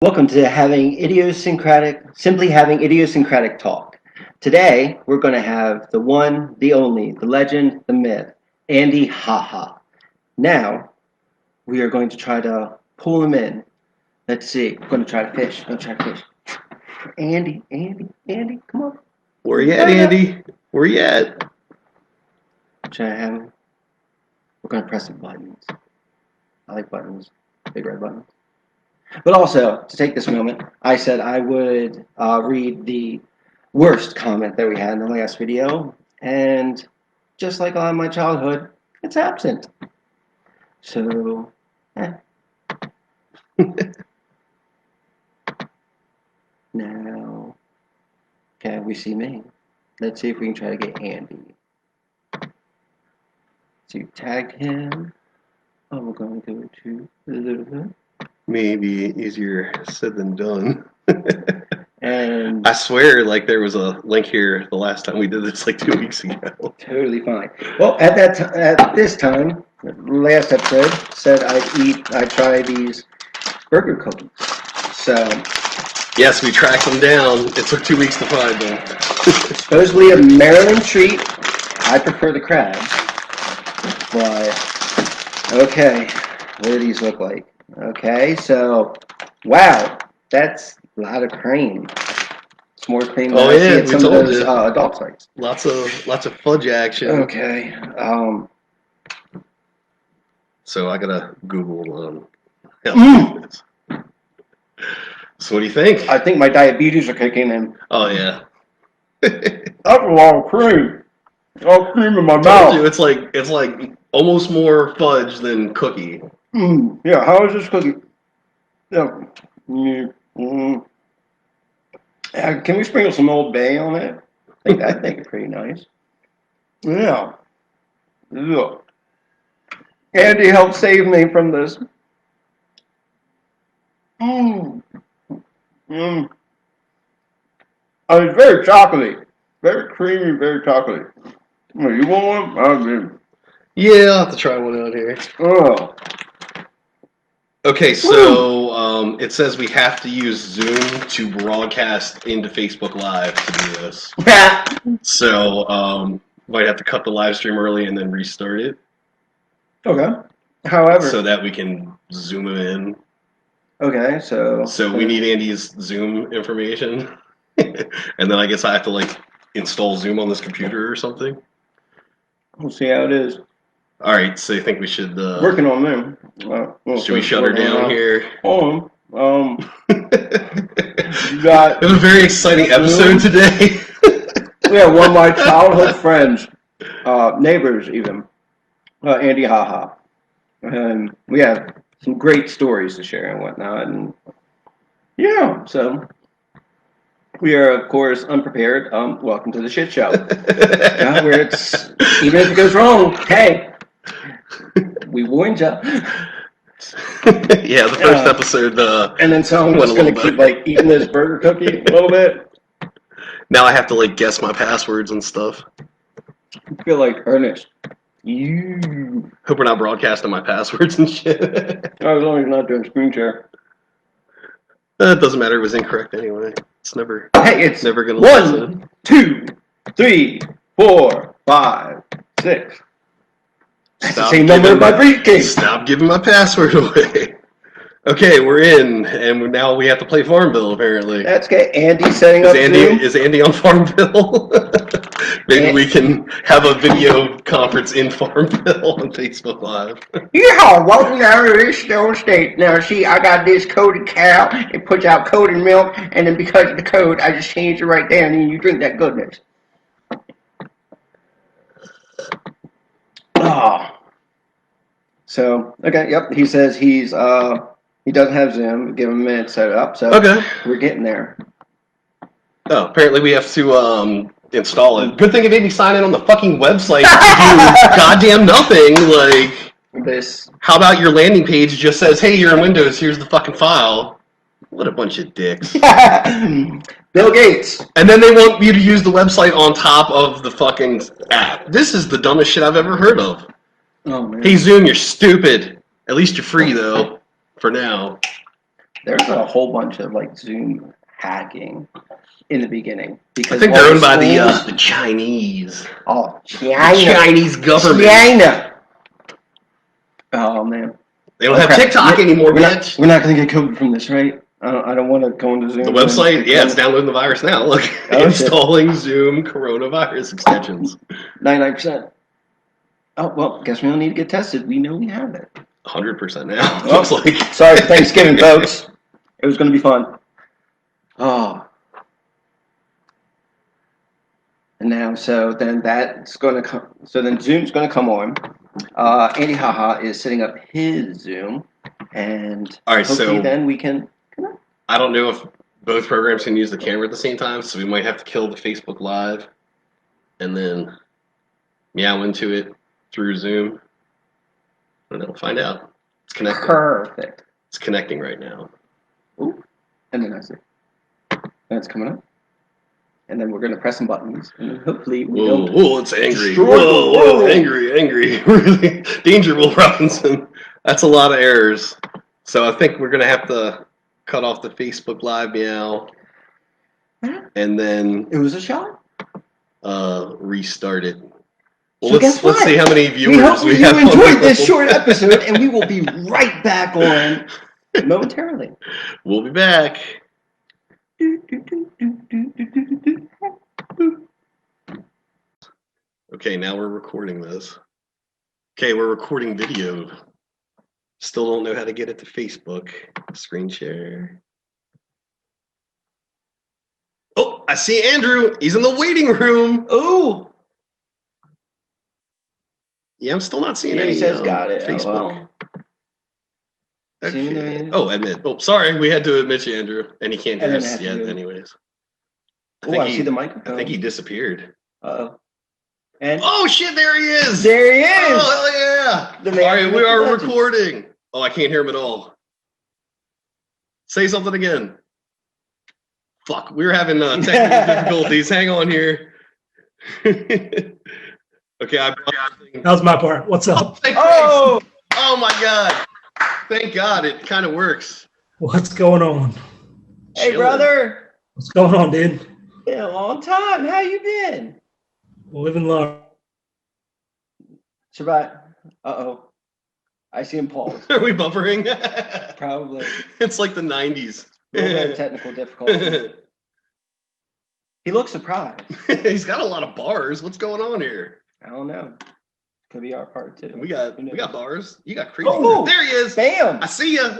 Welcome to simply having idiosyncratic talk. Today, we're going to have the one, the only, the legend, the myth, Andy Haha. Now, we are going to try to pull him in. Let's see. We're going to try to fish. Andy, come on. Where you at, Andy? Where you at? Try to have him. We're going to press some buttons. I like buttons. Big red buttons. But also, to take this moment, I said I would read the worst comment that we had in the last video, and just like a lot of my childhood, it's absent. So, Now, okay, we see me. Let's see if we can try to get Andy. So you tag him. Oh, we're going to go to... Maybe easier said than done. And I swear, like there was a link here the last time we did this, like 2 weeks ago. Totally fine. Well, at this time, last episode said I'd try these burger cookies. So Yes, we tracked them down. It took 2 weeks to find them. supposedly a Maryland treat. I prefer the crabs, but okay. What do these look like? Okay, so wow, that's a lot of cream. It's more cream than I see at some of those adult sites. Lots of fudge action. Okay. So I gotta Google So what do you think? I think my diabetes are kicking in. Oh yeah. That's a lot of cream. All cream in my Told mouth. you, it's like almost more fudge than cookie. Yeah, how is this cookie? Yeah. Can we sprinkle some Old Bay on it? I think that'd make it pretty nice. Yeah. Look. Andy helped save me from this. It's very chocolatey. Very creamy, very chocolatey. Oh, you want one? Yeah, I'll have to try one out here. Oh. Okay, so it says we have to use Zoom to broadcast into Facebook Live to do this. So might have to cut the live stream early and then restart it. Okay. However. So that we can zoom him in. Okay, so we need Andy's Zoom information. And then I guess I have to like install Zoom on this computer or something. We'll see how it is. All right, so you think we should working on them? Should we shut her down here? You got it was a very exciting episode today. We have one of my childhood friends, neighbors even, Andy Haha, and we have some great stories to share and whatnot, and yeah, so we are of course unprepared. Welcome to the shit show, where it's even if it goes wrong, hey. We warned you. Yeah, the first episode. And then someone's going to keep like eating this burger cookie a little bit. Now I have to like guess my passwords and stuff. I feel like Ernest. You. Hope we're not broadcasting my passwords and shit. As long as you're not doing screen share. It doesn't matter. It was incorrect anyway. It's never. Hey, it's never going to. 1, 2, 3, 4, 5, 6. That's the same number of my briefcase. Stop giving my password away. Okay, we're in, and now we have to play Farmville, apparently. That's okay. Andy's setting up Zoom. Is Andy on Farmville? Maybe we can have a video conference in Farmville on Facebook Live. Yeah, welcome to this Stone State. Now, see, I got this coated cow. It puts out coated milk, and then because of the code, I just changed it right there, and then you drink that goodness. Oh. So, okay, yep, he says he doesn't have Zoom. Give him a minute to set it up, so okay. We're getting there. Oh, apparently we have to install it. Good thing it made me sign in on the fucking website to do goddamn nothing. Like, this. How about your landing page just says, hey, you're in Windows, here's the fucking file. What a bunch of dicks. Bill Gates. And then they want you to use the website on top of the fucking app. This is the dumbest shit I've ever heard of. Oh, man. Hey, Zoom, you're stupid. At least you're free, though, for now. There's a whole bunch of like Zoom hacking in the beginning because I think they're owned by the Chinese. Oh, Chinese government. China. Oh man. They don't have TikTok anymore, bitch. We're not going to get COVID from this, right? I don't want to go into Zoom. The website, yeah, it's downloading the virus now. Look, installing Zoom coronavirus extensions. 99%. Oh, well, guess we don't need to get tested. We know we have it. 100% now. Looks like. Sorry for Thanksgiving, folks. It was going to be fun. Oh. And now, so then that's going to come. So then Zoom's going to come on. Andy Haha is setting up his Zoom. And all right, hopefully then we can. I don't know if both programs can use the camera at the same time, so we might have to kill the Facebook Live and then meow into it through Zoom. I don't know. We'll find out. It's connecting. Perfect. It's connecting right now. Ooh. And then I see. And it's coming up. And then we're going to press some buttons. And then hopefully we don't. Whoa, it's angry. Whoa, angry. Really. Danger, Will Robinson. That's a lot of errors. So I think we're going to have to cut off the Facebook Live meow. And then. It was a shot. Restart it. Well, So let's see how many viewers we hope we you have. enjoyed this short episode, and we will be right back on momentarily. We'll be back. Okay, now we're recording this. Okay, we're recording video. Still don't know how to get it to Facebook. Screen share. Oh, I see Andrew. He's in the waiting room. Oh. Yeah, I'm still not seeing any. He says got it. Facebook. Oh, well. Okay. Oh, admit. Oh, sorry. We had to admit you, Andrew. And he can't hear us yet, anyways. I see the microphone. I think he disappeared. Uh-oh. And oh, shit, there he is. There he is. Oh, hell yeah. All right, we are recording. Oh, I can't hear him at all. Say something again. Fuck, we were having technical difficulties. Hang on here. Okay, that was my part. What's up? Oh my God. Thank God it kind of works. What's going on? Hey, brother. What's going on, dude? Been a long time. How you been? Living large. Shabbat. Uh-oh. I see him pause. Are we buffering? Probably. It's like the 90s. Technical difficulty. He looks surprised. He's got a lot of bars. What's going on here? I don't know. Could be our part too. We got bars. You got creepy. Oh, there he is. Bam. I see you.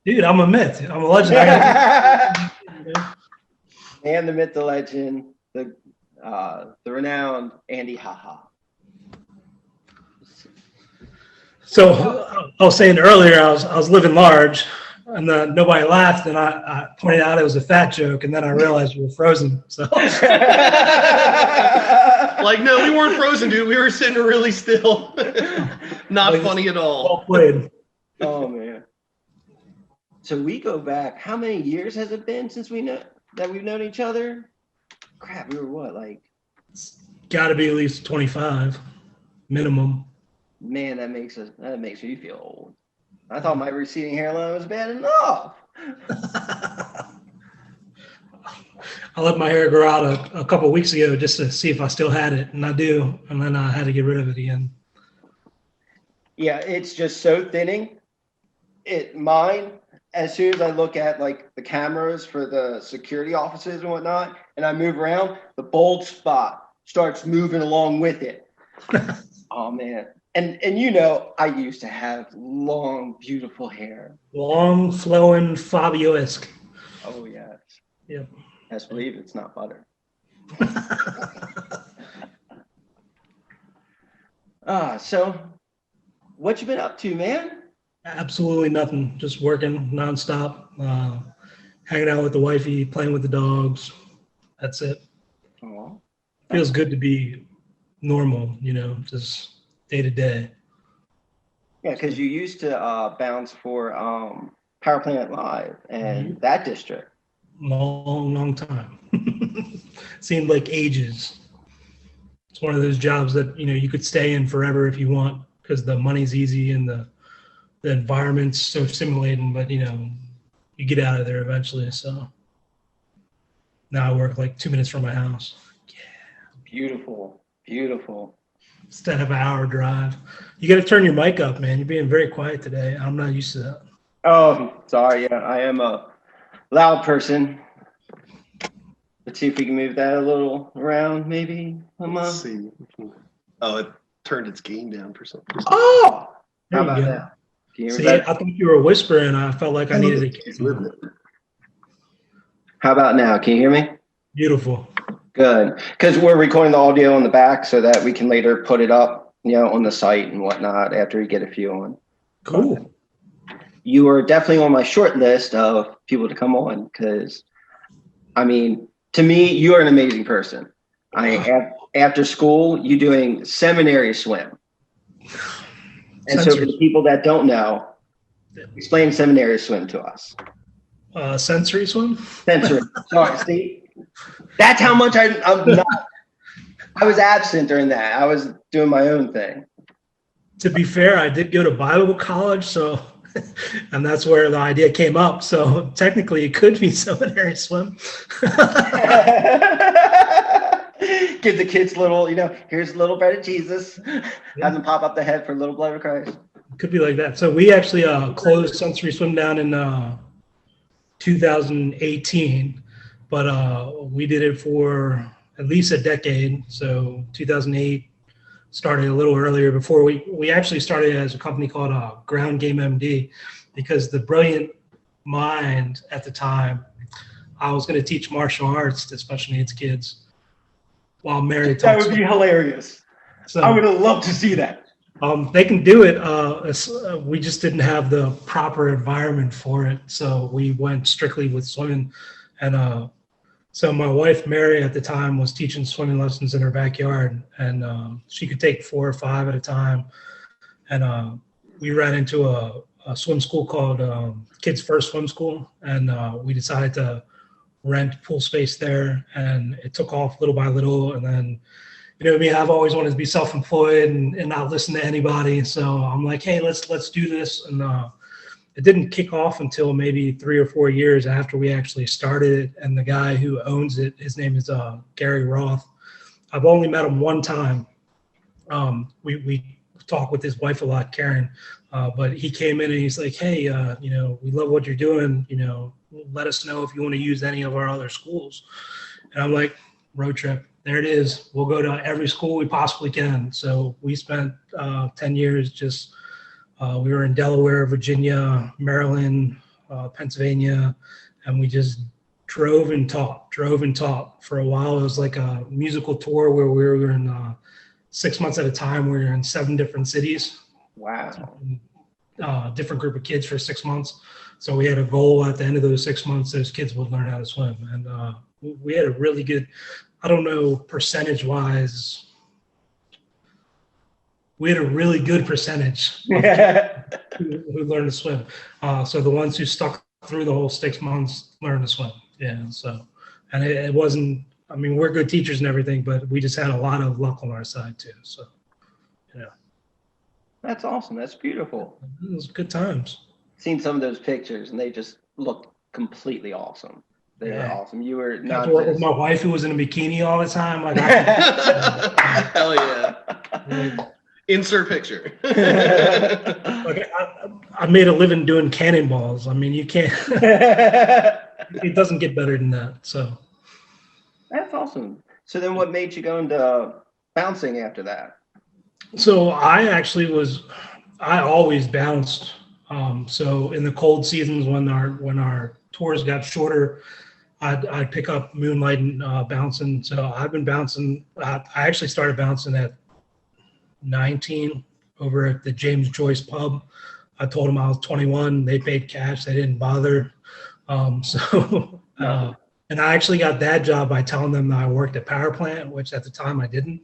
Dude, I'm a myth. I'm a legend. And the myth, the legend, the renowned Andy Haha. So I was saying earlier, I was living large, and nobody laughed, and I pointed out it was a fat joke, and then I realized we were frozen. So, like, no, we weren't frozen, dude. We were sitting really still. Not funny at all. Well played. Oh man. So we go back. How many years has it been since we've known each other? Crap, we were what, like? It's got to be at least 25 minimum. Man, that makes me feel old. I thought my receding hairline was bad enough. I let my hair grow out a couple of weeks ago just to see if I still had it, and I do, and then I had to get rid of it again. Yeah, it's just so thinning. Mine, as soon as I look at like the cameras for the security offices and whatnot, and I move around, the bald spot starts moving along with it. Oh man. And you know, I used to have long, beautiful hair. Long, flowing, Fabio-esque. Oh, yes. Yep. Best believe it's not butter. So what you been up to, man? Absolutely nothing. Just working nonstop, hanging out with the wifey, playing with the dogs. That's it. Oh. Feels good to be normal, just day to day. Yeah, because you used to bounce for Power Planet Live and that district. Long time. Seemed like ages. It's one of those jobs that you could stay in forever if you want, because the money's easy and the environment's so stimulating. But you you get out of there eventually. So now I work like 2 minutes from my house. Beautiful, beautiful. Instead of an hour drive. You got to turn your mic up, man. You're being very quiet today. I'm not used to that. Oh, sorry. Yeah, I am a loud person. Let's see if we can move that a little around, maybe. Let's see. Oh, it turned its gain down for some reason. Oh, There how you about go. that? Can you hear See, me better? I thought you were whispering. I felt like I needed to. He's living it. How about now? Can you hear me? Beautiful. Good, because we're recording the audio on the back so that we can later put it up, on the site and whatnot after we get a few on. Cool. You are definitely on my short list of people to come on because, I mean, to me, you are an amazing person. After school, you doing seminary swim. And so for the people that don't know, explain seminary swim to us. Sensory swim? Sensory. Sorry, see? That's how much I'm not. I was absent during that. I was doing my own thing. To be fair, I did go to Bible college, so and that's where the idea came up. So technically, it could be seminary swim. Give the kids little, here's a little bread of Jesus. Have them pop up the head for a little blood of Christ. Could be like that. So we actually closed sensory swim down in 2018, but we did it for at least a decade. So 2008 started a little earlier. Before we actually started as a company called Ground Game MD, because the brilliant mind at the time, I was going to teach martial arts to special needs kids while married to. That would be hilarious. So, I would have loved to see that. they can do it. We just didn't have the proper environment for it. So we went strictly with swimming. And so my wife, Mary, at the time was teaching swimming lessons in her backyard. And she could take 4 or 5 at a time. And we ran into a swim school called Kids First Swim School. And we decided to rent pool space there. And it took off little by little. And then, I've always wanted to be self-employed and not listen to anybody. So I'm like, hey, let's do this. And it didn't kick off until maybe 3 or 4 years after we actually started it. And the guy who owns it, his name is Gary Roth. I've only met him one time. We talk with his wife a lot, Karen. But he came in and he's like, hey, we love what you're doing. Let us know if you want to use any of our other schools. And I'm like, road trip. There it is. We'll go to every school we possibly can. So we spent 10 years we were in Delaware, Virginia, Maryland, Pennsylvania, and we just drove and taught for a while. It was like a musical tour where we were in 6 months at a time. We were in 7 different cities. Wow. Different group of kids for 6 months. So we had a goal at the end of those 6 months, those kids would learn how to swim. And we had a really good, I don't know, percentage wise, we had a really good percentage of who learned to swim. So the ones who stuck through the whole 6 months learned to swim. Yeah. So, and it wasn't, we're good teachers and everything, but we just had a lot of luck on our side too. So, That's awesome. That's beautiful. It was good times. Seen some of those pictures and they just look completely awesome. They were awesome. You were not just with my wife who was in a bikini all the time. Like, hell yeah. Insert picture. Like I made a living doing cannonballs. You can't. It doesn't get better than that. So that's awesome. So then, what made you go into bouncing after that? So I always bounced. So in the cold seasons when our tours got shorter, I'd pick up moonlight and bouncing. So I've been bouncing. I actually started bouncing at 19 over at the James Joyce pub. I told them I was 21. They paid cash. They didn't bother. And I actually got that job by telling them that I worked at power plant, which at the time I didn't.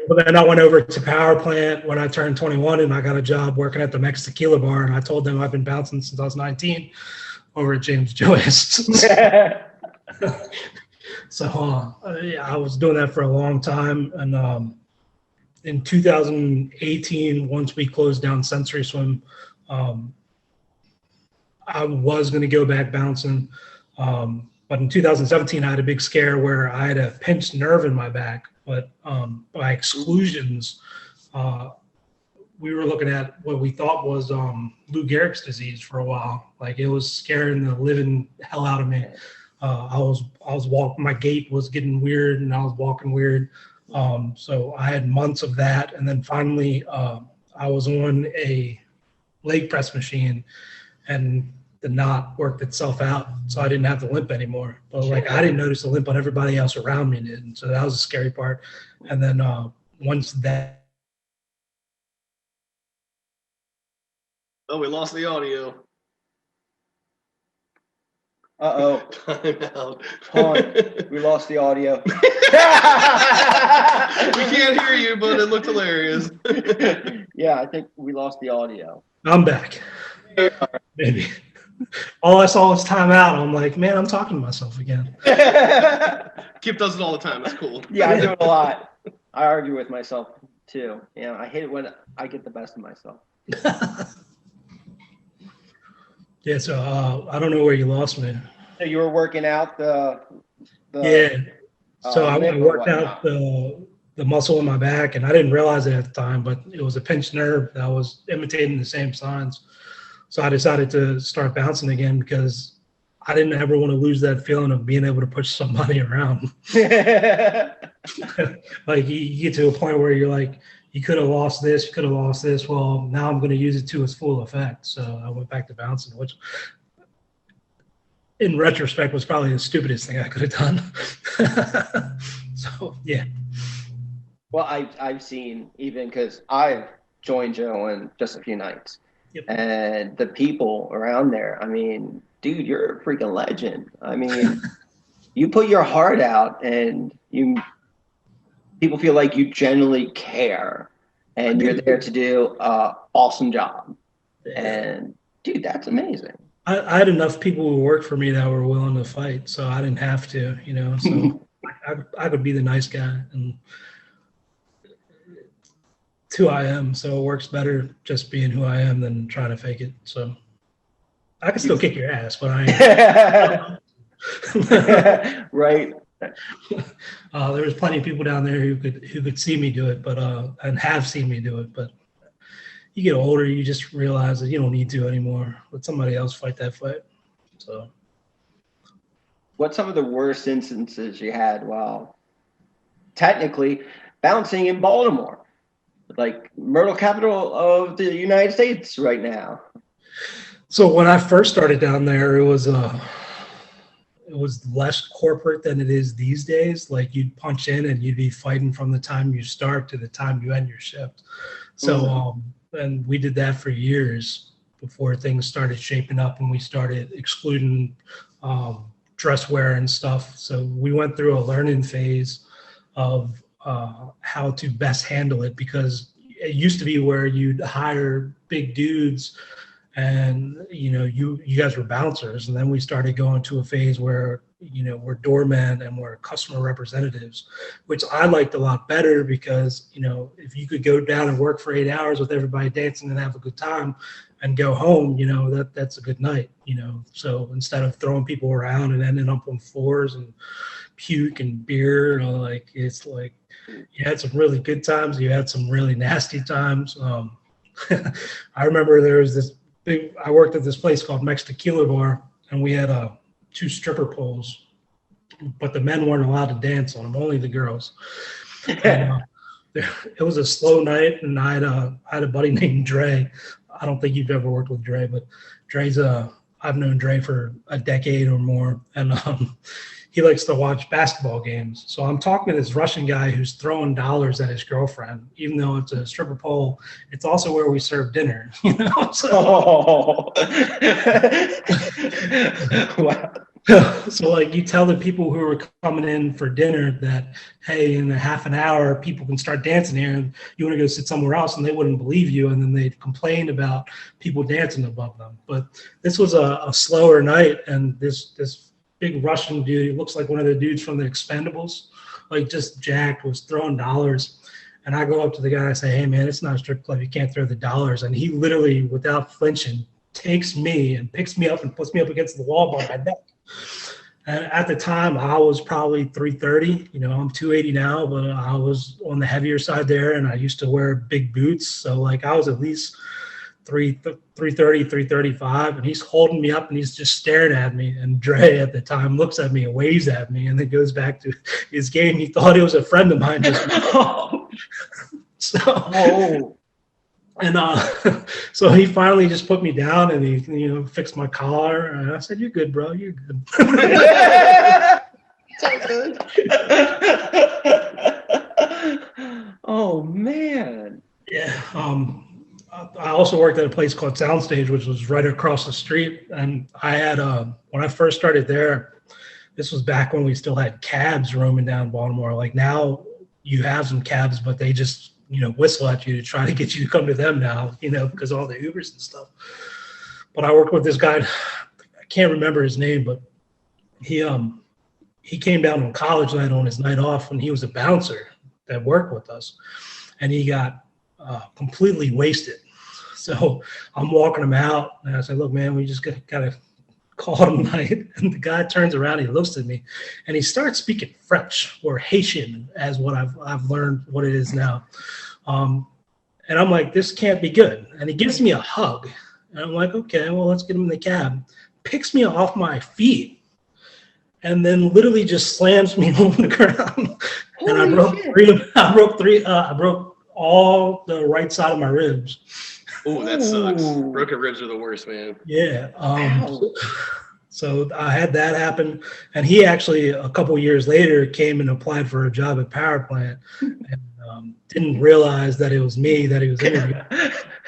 But then I went over to power plant when I turned 21 and I got a job working at the Mex Tequila bar. And I told them I've been bouncing since I was 19 over at James Joyce. So I was doing that for a long time. And in 2018, once we closed down Sensory Swim, I was going to go back bouncing. But in 2017, I had a big scare where I had a pinched nerve in my back. But by exclusions, we were looking at what we thought was Lou Gehrig's disease for a while. Like, it was scaring the living hell out of me. I was walking, my gait was getting weird, and I was walking weird. So I had months of that, and then finally I was on a leg press machine, and the knot worked itself out, so I didn't have the limp anymore. But like, I didn't notice the limp, but everybody else around me did, and so that was a scary part. And then once that. Oh, we lost the audio. Uh-oh. Time out. Hold on. We lost the audio. We can't hear you, but it looked hilarious. Yeah, I think we lost the audio. I'm back. Maybe. All I saw was time out. I'm like, man, I'm talking to myself again. Kip does it all the time. It's cool. Yeah, I do it a lot. I argue with myself too. Yeah, I hate it when I get the best of myself. Yeah, so I don't know where you lost me. So you were working out the Yeah. So I limb or worked whatnot. out the muscle in my back, and I didn't realize it at the time, but it was a pinched nerve that was imitating the same signs. So I decided to start bouncing again because I didn't ever want to lose that feeling of being able to push somebody around. Like, you get to a point where you're like, you could have lost this, you could have lost this. Well, now I'm going to use it to its full effect. So I went back to bouncing, which in retrospect was probably the stupidest thing I could have done. So, yeah. Well, I've seen, even because I've joined Joe in just a few nights. Yep. And the people around there, I mean, dude, you're a freaking legend. I mean, you put your heart out, and people feel like you genuinely care, and you're there to do an awesome job. And dude, that's amazing. I had enough people who worked for me that were willing to fight, so I didn't have to, you know. So I could be the nice guy, and it's who I am. So it works better just being who I am than trying to fake it. So I can still kick your ass, but I ain't. Right. There was plenty of people down there who could see me do it, but and have seen me do it. But you get older, you just realize that you don't need to anymore. Let somebody else fight that fight. So, what's some of the worst instances you had while technically bouncing in Baltimore, like myrtle capital of the United States right now? So when I first started down there, it was less corporate than it is these days. Like, you'd punch in and you'd be fighting from the time you start to the time you end your shift. So, and we did that for years before things started shaping up and we started excluding dress wear and stuff. So we went through a learning phase of how to best handle it, because it used to be where you'd hire big dudes and, you know, you guys were bouncers. And then we started going to a phase where, you know, we're doormen and we're customer representatives, which I liked a lot better because, you know, if you could go down and work for 8 hours with everybody dancing and have a good time and go home, you know, that's a good night, you know. So instead of throwing people around and ending up on floors and puke and beer, you know, like, it's like you had some really good times, you had some really nasty times. I remember there was this I worked at this place called Mex Tequila Bar, and we had 2 stripper poles, but the men weren't allowed to dance on them, only the girls. And, it was a slow night, and I had a buddy named Dre. I don't think you've ever worked with Dre, but Dre's I've known Dre for a decade or more, and he likes to watch basketball games. So I'm talking to this Russian guy who's throwing dollars at his girlfriend, even though it's a stripper pole. It's also where we serve dinner, you know. So, Wow. So like, you tell the people who are coming in for dinner that, hey, in a half an hour, people can start dancing here, and you want to go sit somewhere else, and they wouldn't believe you, and then they'd complain about people dancing above them. But this was a slower night, and this big Russian dude, he looks like one of the dudes from the Expendables, like just jacked, was throwing dollars. And I go up to the guy and I say, hey man, it's not a strip club, you can't throw the dollars. And he literally, without flinching, takes me and picks me up and puts me up against the wall by my neck. And at the time, I was probably 330. You know, I'm 280 now, but I was on the heavier side there, and I used to wear big boots. So, like, I was at least 330, 335, and he's holding me up, and he's just staring at me. And Dre at the time looks at me and waves at me, and then goes back to his game. He thought it was a friend of mine. So, and so he finally just put me down, and he, you know, fixed my collar, and I said, "You're good, bro. You're good." So good. Oh man. Yeah. I also worked at a place called Soundstage, which was right across the street, and I had when I first started there, this was back when we still had cabs roaming down Baltimore. Like now, you have some cabs, but they just, you know, whistle at you to try to get you to come to them now, you know, because all the Ubers and stuff. But I worked with this guy, I can't remember his name, but he came down on college night on his night off, and he was a bouncer that worked with us, and he got completely wasted. So I'm walking him out, and I said, "Look, man, we just gotta call it a night." And the guy turns around, he looks at me, and he starts speaking French or Haitian, as what I've learned what it is now. And I'm like, "This can't be good." And he gives me a hug, and I'm like, "Okay, well, let's get him in the cab." Picks me off my feet, and then literally just slams me on the ground. And I broke all the right side of my ribs. Oh, that sucks. Broken ribs are the worst, man. Yeah. So I had that happen, and he actually a couple years later came and applied for a job at Power Plant, and didn't realize that it was me that he was interviewing,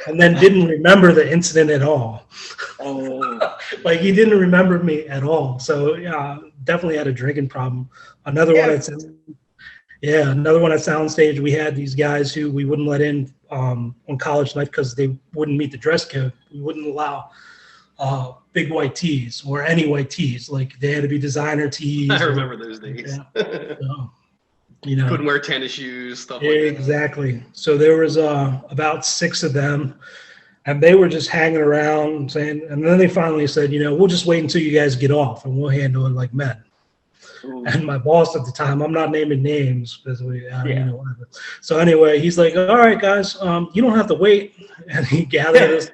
and then didn't remember the incident at all. Oh. Like he didn't remember me at all. So yeah, definitely had a drinking problem. Another one at Soundstage. We had these guys who we wouldn't let in on college night because they wouldn't meet the dress code. We wouldn't allow big white tees or any white tees. Like they had to be designer tees. I remember those days. So, you know, couldn't wear tennis shoes, stuff like that. Exactly. So there was about 6 of them, and they were just hanging around saying, and then they finally said, you know, we'll just wait until you guys get off and we'll handle it like men. Ooh. And my boss at the time, I'm not naming names because you know, whatever. So anyway, he's like, all right, guys, you don't have to wait. And he gathered us,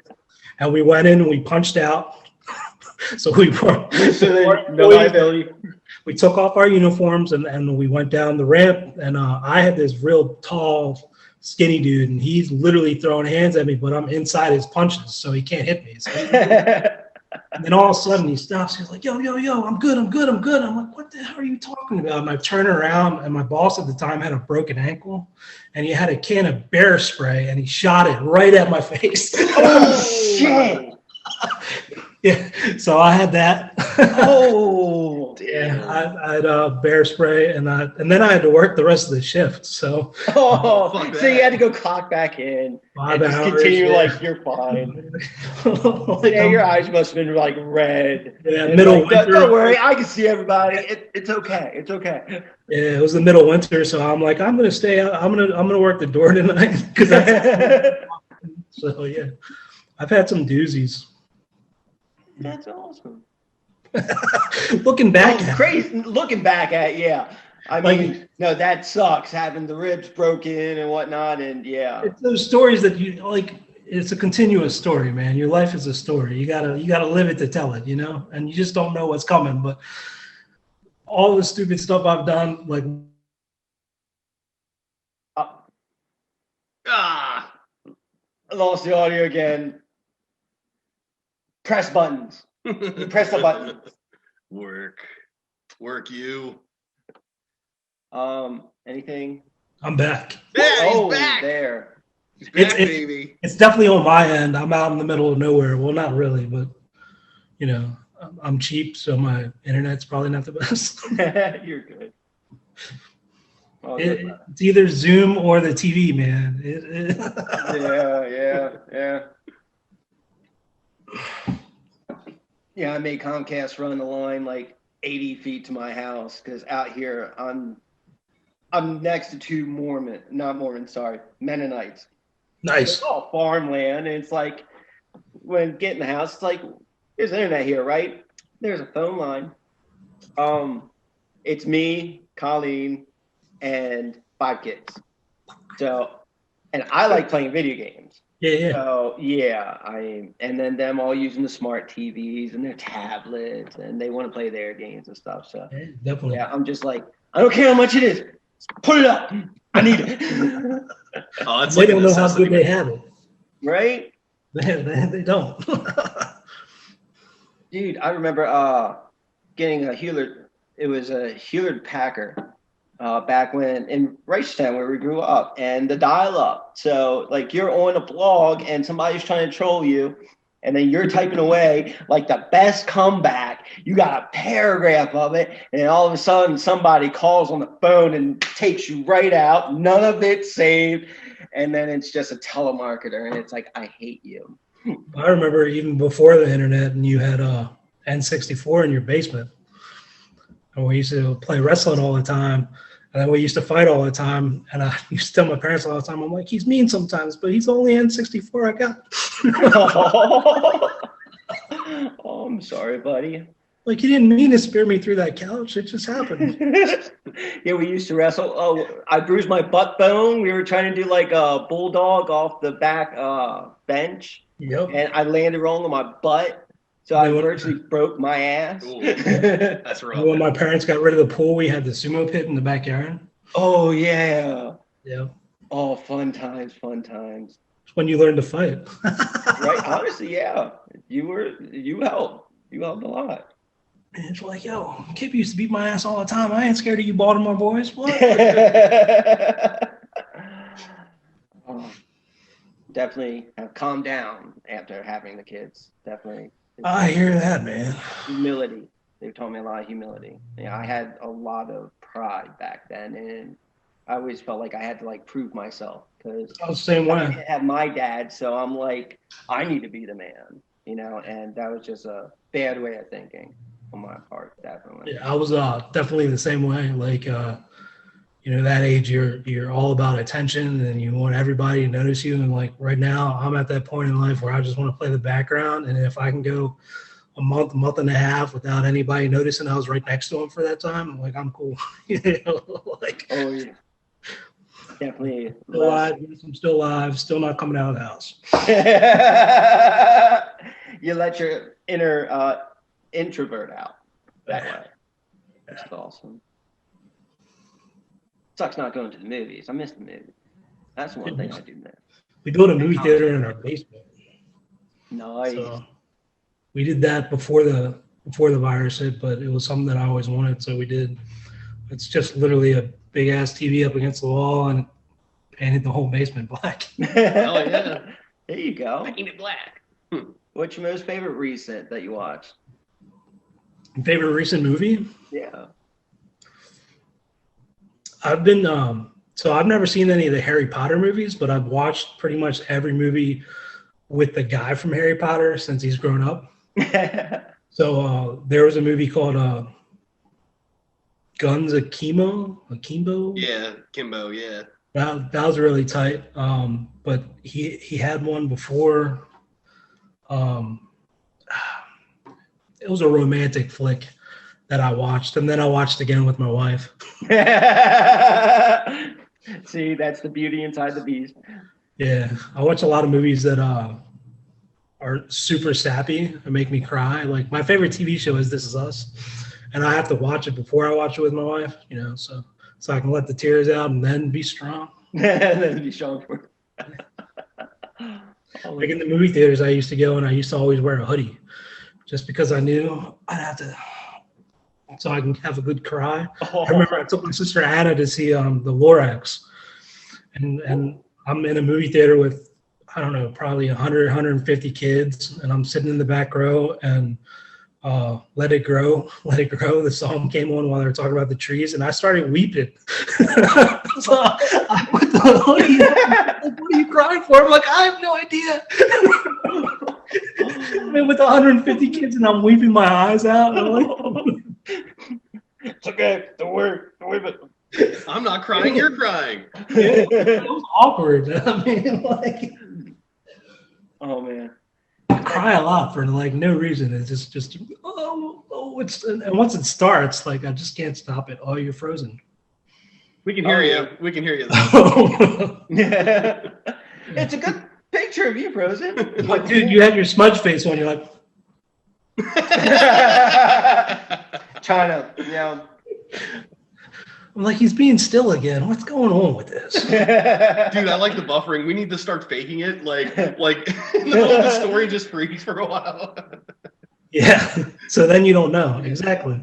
and we went in and we punched out. So we were, no liability. We took off our uniforms and we went down the ramp, and I had this real tall, skinny dude, and he's literally throwing hands at me, but I'm inside his punches, so he can't hit me. So and then all of a sudden he stops. He's like, yo, I'm good. I'm like, what the hell are you talking about? And I turn around, and my boss at the time had a broken ankle, and he had a can of bear spray, and he shot it right at my face. Oh, shit. Yeah, so I had that. Oh, yeah, I had bear spray, and then I had to work the rest of the shift. So, so you had to go clock back in 5 and hours, just continue like you're fine. Like, yeah, your eyes must have been like red. Yeah, middle winter. Don't worry, I can see everybody. It's okay. It's okay. Yeah, it was the middle winter, so I'm like, I'm gonna stay out. I'm gonna work the door tonight because that's. So yeah, I've had some doozies. That's awesome. Looking back, Looking back at I mean, no, that sucks having the ribs broken and whatnot, and yeah. It's those stories that you like. It's a continuous story, man. Your life is a story. You gotta live it to tell it, you know. And you just don't know what's coming. But all the stupid stuff I've done, like. I lost the audio again. Press buttons. Press the button. Work you. Anything? I'm back. Yeah, he's back. There. He's back, baby. It's definitely on my end. I'm out in the middle of nowhere. Well, not really, but you know, I'm cheap, so my internet's probably not the best. You're good. It's either Zoom or the TV, man. Yeah. Yeah, I made Comcast run the line like 80 feet to my house because out here I'm next to 2 Mennonites. Nice. It's all farmland, and it's like when get in the house, it's like, there's internet here, right? There's a phone line. It's me, Colleen, and 5 kids. So, and I like playing video games. Yeah. So and then them all using the smart TVs and their tablets, and they want to play their games and stuff. So Yeah, definitely. yeah, I'm just like, I don't care how much it is, put it up. I need it. Oh, it's They like a don't know how necessity. good they have it. Right? They don't. Dude, I remember getting a Hewlett. It was a Hewlett Packard back when in Reichstown where we grew up, and the dial-up. So like you're on a blog and somebody's trying to troll you, and then you're typing away like the best comeback. You got a paragraph of it, and then all of a sudden somebody calls on the phone and takes you right out. None of it saved, and then it's just a telemarketer, and it's like, I hate you. I remember even before the internet, and you had N64 in your basement, and we used to play wrestling all the time, and then we used to fight all the time. And I used to tell my parents all the time, I'm like, he's mean sometimes, but he's only N64. I got. Oh, I'm sorry, buddy. Like, he didn't mean to spear me through that couch. It just happened. Yeah, we used to wrestle. Oh, I bruised my butt bone. We were trying to do like a bulldog off the back bench, Yep. and I landed wrong on my butt, so I virtually broke my ass. Ooh, that's rough. When my parents got rid of the pool, we had the sumo pit in the backyard. Oh yeah. Yeah. Oh, fun times, fun times. It's when you learn to fight. Right? Honestly, yeah. You helped. You helped a lot. And it's like, yo, Kip used to beat my ass all the time. I ain't scared of you Baltimore boys. What? Oh, definitely have calmed down after having the kids. Definitely. I hear that, man. Humility. They've taught me a lot of humility. Yeah, I had a lot of pride back then, and I always felt like I had to like prove myself because I was the same I way. didn't have my dad, so I'm like, I need to be the man, and that was just a bad way of thinking on my part, definitely. Yeah, I was definitely the same way. Like, that age, you're all about attention, and you want everybody to notice you. And like right now, I'm at that point in life where I just want to play the background. And if I can go a month and a half without anybody noticing I was right next to them for that time, like I'm cool. Like, Oh, yeah. Definitely. still alive, yes, I'm still alive, still not coming out of the house. You let your inner introvert out that way. That's awesome. Sucks not going to the movies. I miss the movies. That's one thing I do miss. We built a movie theater in our basement. Nice. So we did that before the virus hit, but it was something that I always wanted, so we did. It's just literally a big ass TV up against the wall and painted the whole basement black. Oh yeah. There you go. Paint it black. What's your most favorite recent that you watched? Favorite recent movie? Yeah. I've been so I've never seen any of the Harry Potter movies, but I've watched pretty much every movie with the guy from Harry Potter since he's grown up. So there was a movie called Guns Akimbo. Yeah, Kimbo. Yeah. That was really tight. But he had one before. It was a romantic flick that I watched, and then I watched again with my wife. See, that's the beauty inside the beast. Yeah, I watch a lot of movies that are super sappy and make me cry. Like my favorite TV show is This Is Us, and I have to watch it before I watch it with my wife. So I can let the tears out and then be strong. Then be strong for it. Like in the movie theaters, I used to go and I used to always wear a hoodie, just because I knew I'd have to, so I can have a good cry. I remember I took my sister Anna to see the Lorax, and I'm in a movie theater with, I don't know, probably 100, 150 kids, and I'm sitting in the back row, and Let It Grow, the song came on while they were talking about the trees, and I started weeping. So I put the hoodie on, like, what are you crying for? I'm like, I have no idea. I mean, with 150 kids, and I'm weeping my eyes out. I'm like, It's okay. Don't worry about it. I'm not crying. You're crying. it was awkward. I mean, like, Oh man. cry a lot for like no reason. It's just it's and once it starts, like I just can't stop it. Oh, you're frozen. We can hear you. We can hear you. It's a good picture of you, Frozen. Like, dude, you had your smudge face on. You're like, Trying to, I'm like, he's being still again. What's going on with this? Dude, I like the buffering. We need to start faking it. Like the story just freeze for a while. Yeah. So then you don't know. Exactly.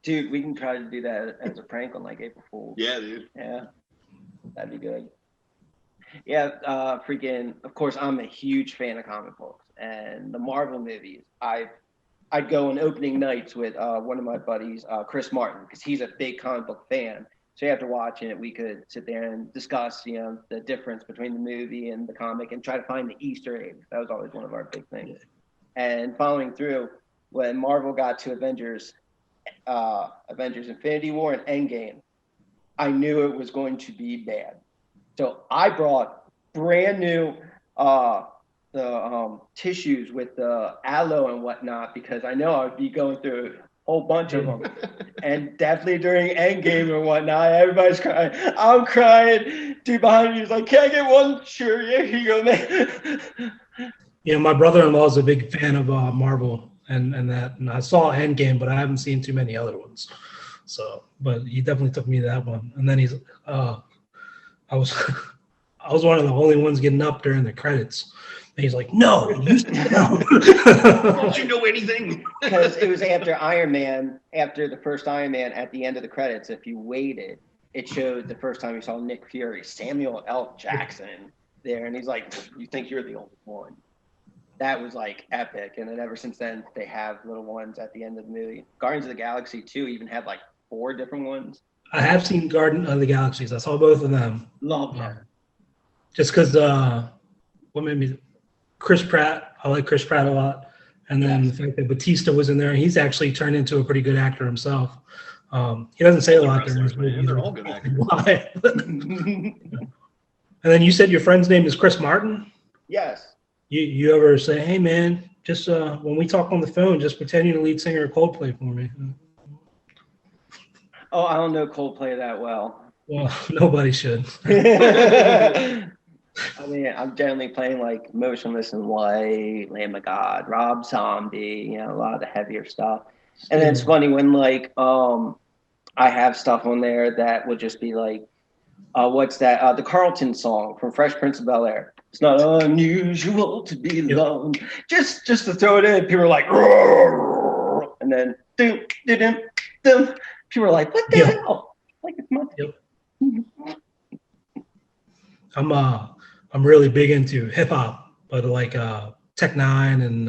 Dude, we can try to do that as a prank on like April Fool's. Yeah, dude. Yeah, that'd be good. Yeah, freaking. Of course, I'm a huge fan of comic books and the Marvel movies. I'd go on opening nights with one of my buddies, Chris Martin, because he's a big comic book fan. So after watching it, we could sit there and discuss, the difference between the movie and the comic, and try to find the Easter eggs. That was always one of our big things. And following through, when Marvel got to Avengers Infinity War and Endgame, I knew it was going to be bad. So I brought brand new tissues with the aloe and whatnot, because I know I'd be going through a whole bunch of them. And definitely during Endgame and whatnot, everybody's crying. I'm crying. Dude behind me is like, can I get one? Sure, yeah, here you go, man. My brother-in-law is a big fan of Marvel and that, and I saw Endgame, but I haven't seen too many other ones. So, but he definitely took me to that one. And then I was one of the only ones getting up during the credits. And he's like, no, you sit down. Don't you know anything? Because it was after the first Iron Man, at the end of the credits, if you waited, it showed the first time you saw Nick Fury, Samuel L. Jackson there. And he's like, you think you're the only one. That was like epic. And then ever since then, they have little ones at the end of the movie. Guardians of the Galaxy 2 even had like 4 different ones. I have seen Garden of the Galaxies. I saw both of them. Love that. Just because what made me Chris Pratt. I like Chris Pratt a lot. And then the fact that Batista was in there, he's actually turned into a pretty good actor himself. He doesn't say a lot during his movie. They're all good actors. Why? And then you said your friend's name is Chris Martin? Yes. You ever say, hey, man, just when we talk on the phone, just pretend you're the lead singer of Coldplay for me? Oh, I don't know Coldplay that well. Well, nobody should. I mean, I'm generally playing like Motionless in White, Lamb of God, Rob Zombie, a lot of the heavier stuff. And then it's funny when like I have stuff on there that will just be like, what's that? The Carlton song from Fresh Prince of Bel-Air. It's not unusual to be alone. Just to throw it in, people are like, roar, and then doom, doom, doom. People are like, what the hell? Like it's my. I'm really big into hip hop, but like Tech Nine and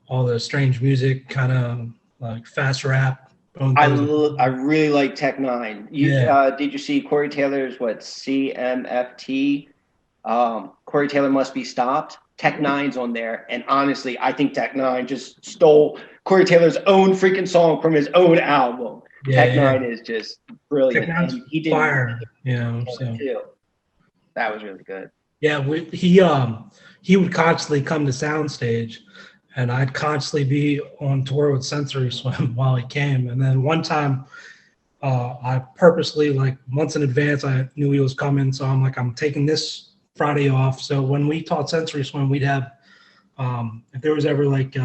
all the strange music, kind of like fast rap. I really like Tech Nine. Did you see Corey Taylor's CMFT? Corey Taylor Must Be Stopped. Tech Nine's on there, and honestly, I think Tech Nine just stole Corey Taylor's own freaking song from his own album. Tech Nine is just brilliant. Tech Nine's fire. So. That was really good. Yeah, he would constantly come to Soundstage, and I'd constantly be on tour with Sensory Swim while he came. And then one time, I purposely, like months in advance, I knew he was coming, so I'm like, I'm taking this Friday off. So when we taught Sensory Swim, we'd have, if there was ever like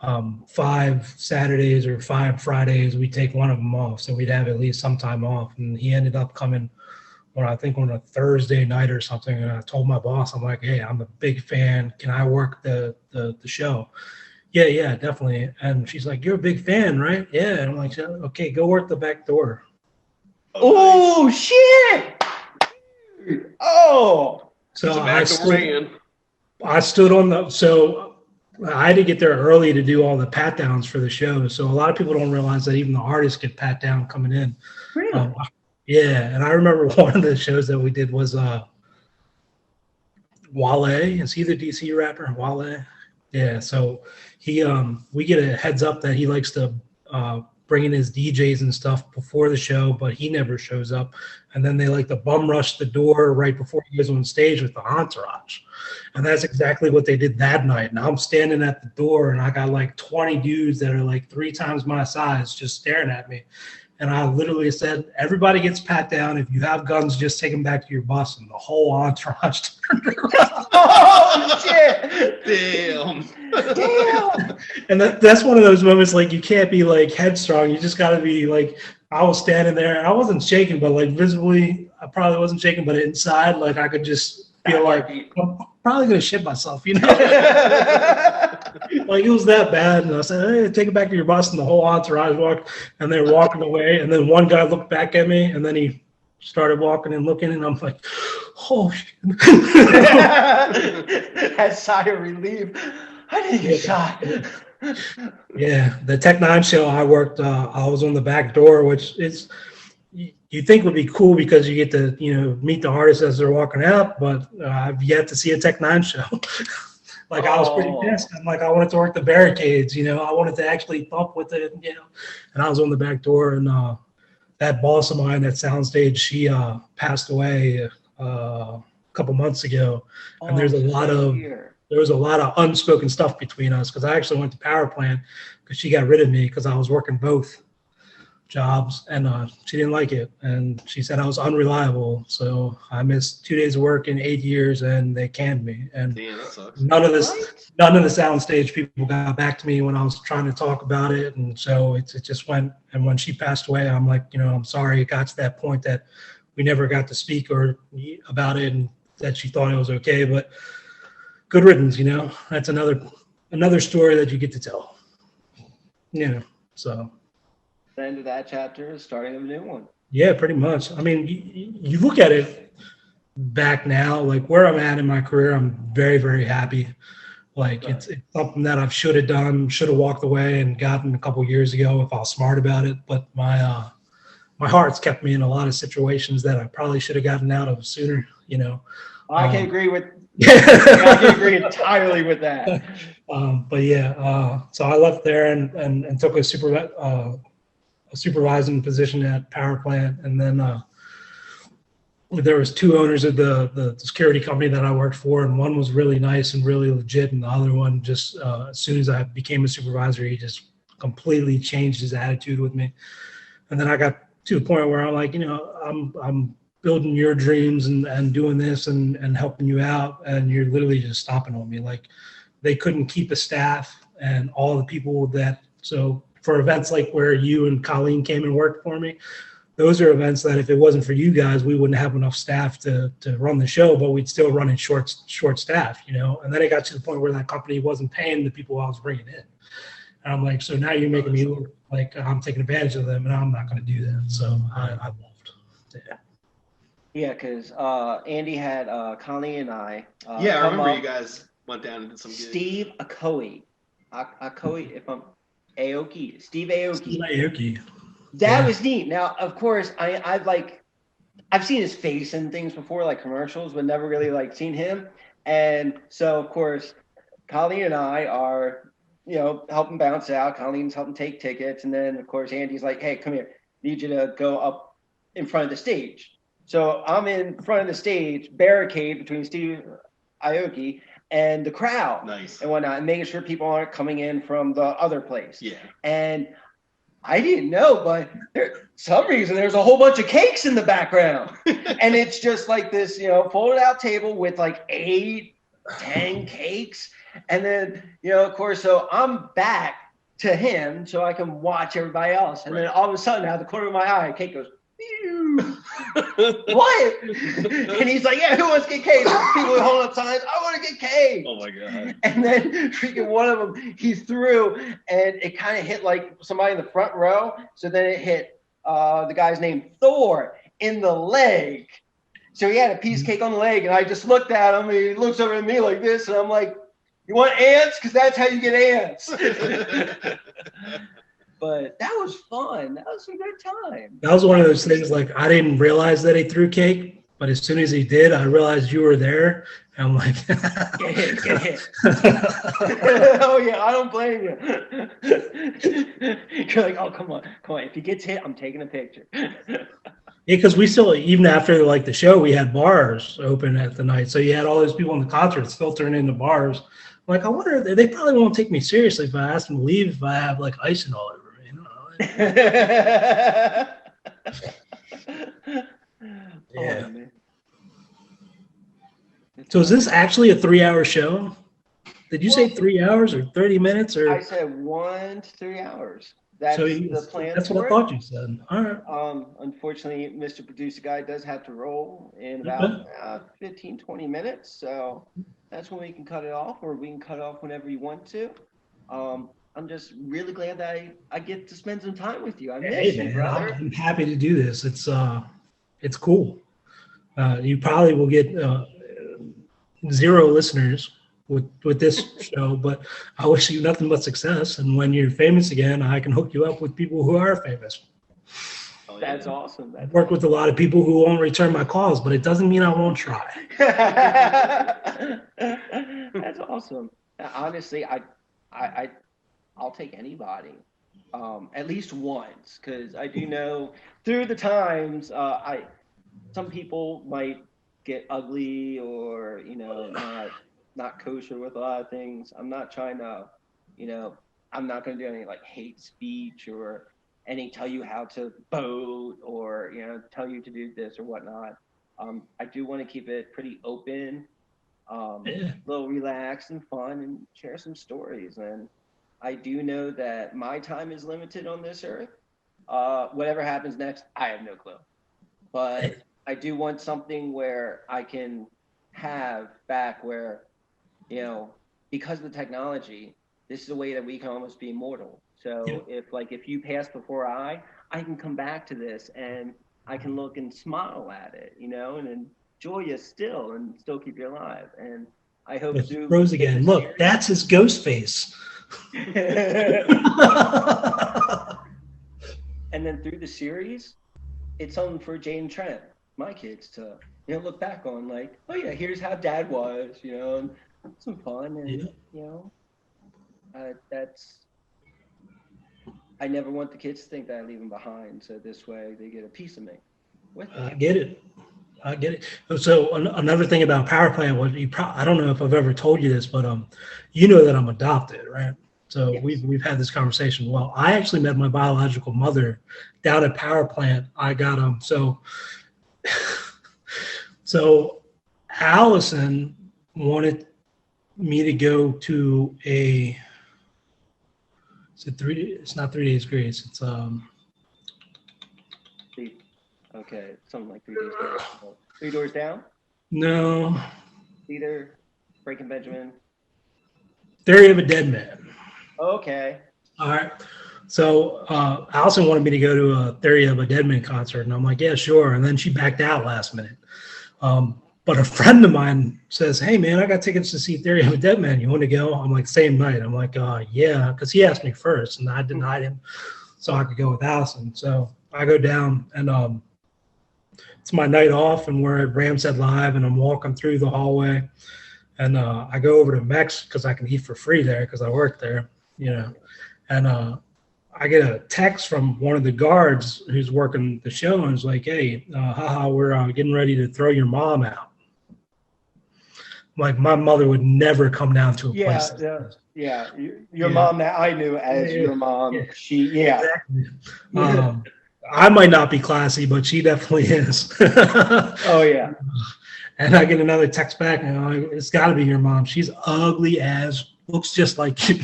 5 Saturdays or 5 Fridays, we'd take one of them off. So we'd have at least some time off. And he ended up coming on a Thursday night or something. And I told my boss, I'm like, hey, I'm a big fan. Can I work the show? Yeah, definitely. And she's like, you're a big fan, right? Yeah. And I'm like, okay, go work the back door. Oh, shit. Oh. So I stood on so I had to get there early to do all the pat downs for the show. So a lot of people don't realize that even the artists get pat down coming in. Really? Yeah, and I remember one of the shows that we did was Wale. Is he the DC rapper? Wale? Yeah, so he we get a heads up that he likes to bringing his DJs and stuff before the show, but he never shows up. And then they like to bum rush the door right before he goes on stage with the entourage. And that's exactly what they did that night. And I'm standing at the door, and I got like 20 dudes that are like 3 times my size just staring at me. And I literally said, everybody gets pat down. If you have guns, just take them back to your bus. And the whole entourage turned around. Oh, shit. Damn. Damn. And that's one of those moments, like, you can't be like headstrong. You just got to be like, I was standing there, and I wasn't shaking, but like visibly, I probably wasn't shaking, but inside, like, I could just feel like I'm probably going to shit myself, you know? Like, it was that bad. And I said, hey, take it back to your bus. And the whole entourage walked, and they're walking away. And then one guy looked back at me, and then he started walking and looking, and I'm like, oh, shit. That sigh of relief. I didn't get shot. Yeah, the Tech Nine show I worked, I was on the back door, which is, you think would be cool because you get to, meet the artists as they're walking out, but I've yet to see a Tech Nine show. Like, I was pretty pissed. I'm like, I wanted to work the barricades, I wanted to actually thump with it, and I was on the back door, and that boss of mine at Soundstage, she passed away a couple months ago, and there was a lot of unspoken stuff between us, because I actually went to power plant because she got rid of me because I was working both jobs, and she didn't like it, and she said I was unreliable, so I missed 2 days of work in 8 years, and they canned me. And Damn, that sucks. none of the Soundstage people got back to me when I was trying to talk about it, and so it just went. And when she passed away, I'm like, I'm sorry it got to that point that we never got to speak or about it, and that she thought it was okay, but good riddance. That's another story that you get to tell. So. The end of that chapter is starting of a new one. Yeah, pretty much. I mean, you look at it back now, like where I'm at in my career, I'm very, very happy. Like, it's something that I should have done, should have walked away and gotten a couple years ago if I was smart about it. But my heart's kept me in a lot of situations that I probably should have gotten out of sooner. I can agree with. I can agree entirely with that. But yeah, so I left there and took a supervising position at power plant, and then there was 2 owners of the security company that I worked for, and one was really nice and really legit, and the other one just as soon as I became a supervisor, he just completely changed his attitude with me. And then I got to a point where I'm like, I'm building your dreams and doing this and helping you out, and you're literally just stopping on me. Like, they couldn't keep a staff, and all the people so for events like where you and Colleen came and worked for me, those are events that if it wasn't for you guys, we wouldn't have enough staff to run the show, but we'd still run in short staff, And then it got to the point where that company wasn't paying the people I was bringing in. And I'm like, so now you're making me look like I'm taking advantage of them, and I'm not going to do that. So I left. Yeah. Yeah, because Andy had Colleen and I. I remember you guys went down and did some good. Steve Aoki. Aoki. Steve Aoki. Steve Aoki. That was neat. Now, of course, I've seen his face and things before, like commercials, but never really seen him. And so, of course, Colleen and I are, helping bounce out. Colleen's helping take tickets, and then of course Andy's like, "Hey, come here. Need you to go up in front of the stage." So I'm in front of the stage, barricade between Steve Aoki and the crowd, nice, and whatnot, and making sure people aren't coming in from the other place. Yeah. And I didn't know, but some reason there's a whole bunch of cakes in the background, and it's just like this, folded out table with like 8, 10 cakes, and then of course, so I'm back to him so I can watch everybody else, and then all of a sudden, out of the corner of my eye, a cake goes. What? And he's like, "Yeah, who wants to get cake?" People are holding up signs. "I want to get cake." Oh my god! And then freaking one of them he threw, and it kind of hit like somebody in the front row. So then it hit the guy's name Thor in the leg. So he had a piece of cake on the leg, and I just looked at him. And he looks over at me like this, and I'm like, "You want ants? Because that's how you get ants." But that was fun. That was a good time. That was one of those things, like, I didn't realize that he threw cake, But as soon as he did, I realized you were there. And I'm like, Get hit. Oh yeah, I don't blame you. You're like, oh come on. If he gets hit, I'm taking a picture. because we still, even after like the show, we had bars open at the night. So you had all those people in the concerts filtering into bars. I'm like, I wonder, they probably won't take me seriously if I ask them to leave if I have like icing all over me. Yeah. Oh, man. So is this actually a 3-hour show? Did you say 3 hours or 30 minutes or? I said 1 to 3 hours. That's So the plan. that's what I thought you said. All right. Unfortunately, Mr. Producer Guy does have to roll in about 15, 20 minutes. So that's when we can cut it off, or we can cut it off whenever you want to. I'm just really glad that I get to spend some time with you. I miss you, brother. I'm happy to do this. It's cool. You probably will get 0 listeners with this show, but I wish you nothing but success. And when you're famous again, I can hook you up with people who are famous. That's awesome. I've worked with a lot of people who won't return my calls, but it doesn't mean I won't try. That's awesome. Honestly, I'll take anybody, at least once, because I do know through the times, some people might get ugly or not kosher with a lot of things. I'm not trying to, I'm not going to do any like hate speech or any tell you how to vote or tell you to do this or whatnot. I do want to keep it pretty open, a little relaxed and fun, and share some stories. And I do know that my time is limited on this earth. Whatever happens next, I have no clue. But I do want something where I can have back where, because of the technology, this is a way that we can almost be immortal. So if you pass before I can come back to this and I can look and smile at it, and enjoy you still and still keep you alive. And I hope to Rose again. Look, that's his ghost face. And then through the series, it's something for Jane and Trent, my kids, to look back on, like, oh yeah, here's how Dad was, and some fun, and that's. I never want the kids to think that I leave them behind, so this way they get a piece of me. I get it. So another thing about Power Plant was I don't know if I've ever told you this, but you know that I'm adopted, right? So yes. We've had this conversation. Well, I actually met my biological mother down at Power Plant. I got so Allison wanted me to go to it's not 3 Days Grace. It's okay, something like 3 Days Grace. 3 Doors Down? No. Either Breaking Benjamin. Theory of a Dead Man. Okay. All right. So Allison wanted me to go to a Theory of a Dead Man concert, and I'm like, yeah, sure. And then she backed out last minute. But a friend of mine says, hey, man, I got tickets to see Theory of a Dead Man. You want to go? I'm like, same night. I'm like, yeah, because he asked me first, and I denied him so I could go with Allison. So I go down, and it's my night off, and we're at Ramshead Live, and I'm walking through the hallway. And I go over to Mex because I can eat for free there because I work there, And I get a text from one of the guards who's working the show, and it's like, hey, we're getting ready to throw your mom out. Like, my mother would never come down to a place. Yeah. Your mom that I knew as your mom. Yeah. Exactly. I might not be classy, but she definitely is. Oh, yeah. And I get another text back, and I'm like, it's got to be your mom. She's ugly as, looks just like you.